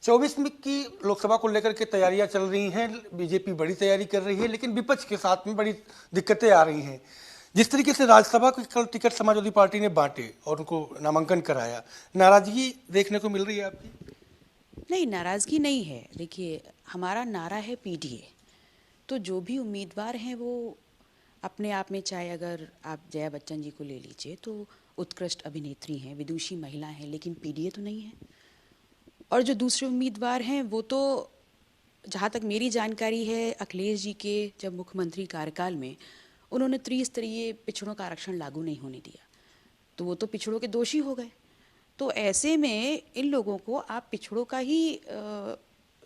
24 में की लोकसभा को लेकर के तैयारियां चल रही हैं। बीजेपी बड़ी तैयारी कर रही है, लेकिन विपक्ष के साथ में बड़ी दिक्कतें आ रही हैं। जिस तरीके से राज्यसभा के कल टिकट समाजवादी पार्टी ने बांटे और उनको नामांकन कराया, नाराजगी देखने को मिल रही है आपकी? नहीं, नाराज़गी नहीं है। देखिए, हमारा नारा है पीडीए। तो जो भी उम्मीदवार हैं वो अपने आप में, चाहे अगर आप जया बच्चन जी को ले लीजिए तो उत्कृष्ट अभिनेत्री हैं, विदुषी महिला हैं, लेकिन पीडीए तो नहीं है। और जो दूसरे उम्मीदवार हैं वो तो, जहाँ तक मेरी जानकारी है, अखिलेश जी के जब मुख्यमंत्री कार्यकाल में उन्होंने त्रिस्तरीय पिछड़ों का आरक्षण लागू नहीं होने दिया, तो वो तो पिछड़ों के दोषी हो गए। तो ऐसे में इन लोगों को आप पिछड़ों का ही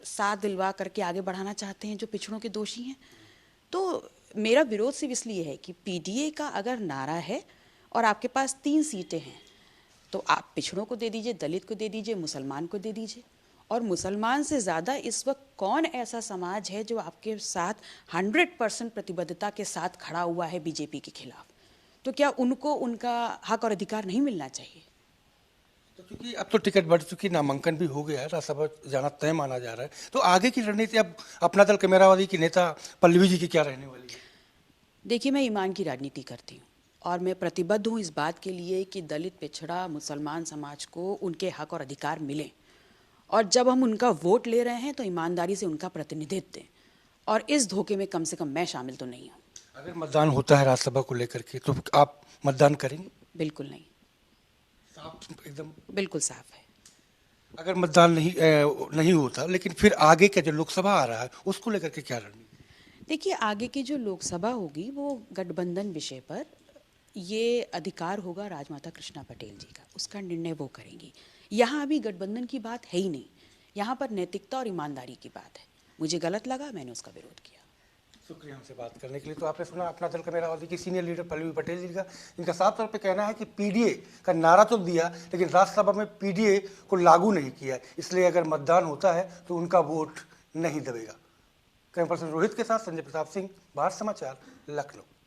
साथ दिलवा करके आगे बढ़ाना चाहते हैं जो पिछड़ों के दोषी हैं। तो मेरा विरोध सिर्फ इसलिए है कि पीडीए का अगर नारा है और आपके पास 3 सीटें हैं तो आप पिछड़ों को दे दीजिए, दलित को दे दीजिए, मुसलमान को दे दीजिए। और मुसलमान से ज़्यादा इस वक्त कौन ऐसा समाज है जो आपके साथ 100% प्रतिबद्धता के साथ खड़ा हुआ है बीजेपी के खिलाफ? तो क्या उनको उनका हक और अधिकार नहीं मिलना चाहिए? तो क्योंकि अब तो टिकट बढ़ चुकी, नामांकन भी हो गया है, राज्यसभा जाना तय माना जा रहा है, तो आगे की रणनीति अब अपना दल कैमरावादी की नेता पल्लवी जी की क्या रहने वाली है? देखिए, मैं ईमान की राजनीति करती हूँ और मैं प्रतिबद्ध हूँ इस बात के लिए कि दलित, पिछड़ा, मुसलमान समाज को उनके हक और अधिकार मिलें। और जब हम उनका वोट ले रहे हैं तो ईमानदारी से उनका प्रतिनिधित्व दें। और इस धोखे में कम से कम मैं शामिल तो नहीं हूँ। अगर मतदान होता है राज्यसभा को लेकर के तो आप मतदान करेंगे? बिल्कुल नहीं। साफ एकदम? बिल्कुल साफ है। अगर मतदान नहीं होता, लेकिन फिर आगे का जो लोकसभा आ रहा है उसको लेकर के क्या रणनीति? देखिए, आगे की जो लोकसभा होगी वो गठबंधन विषय पर, ये अधिकार होगा राजमाता कृष्णा पटेल जी का, उसका निर्णय वो करेंगी। यहाँ अभी गठबंधन की बात है ही नहीं, यहाँ पर नैतिकता और ईमानदारी की बात है। मुझे गलत लगा, मैंने उसका विरोध किया। शुक्रिया हमसे बात करने के लिए। तो आपने सुना अपना दल कैमरावादी की सीनियर लीडर पल्लवी पटेल जी का, इनका साफ तौर पे कहना है कि पीडीए का नारा तो दिया, लेकिन राज्यसभा में पीडीए को लागू नहीं किया, इसलिए अगर मतदान होता है तो उनका वोट नहीं दबेगा। कैमरा पर्सन रोहित के साथ संजय प्रताप सिंह, भारत समाचार, लखनऊ।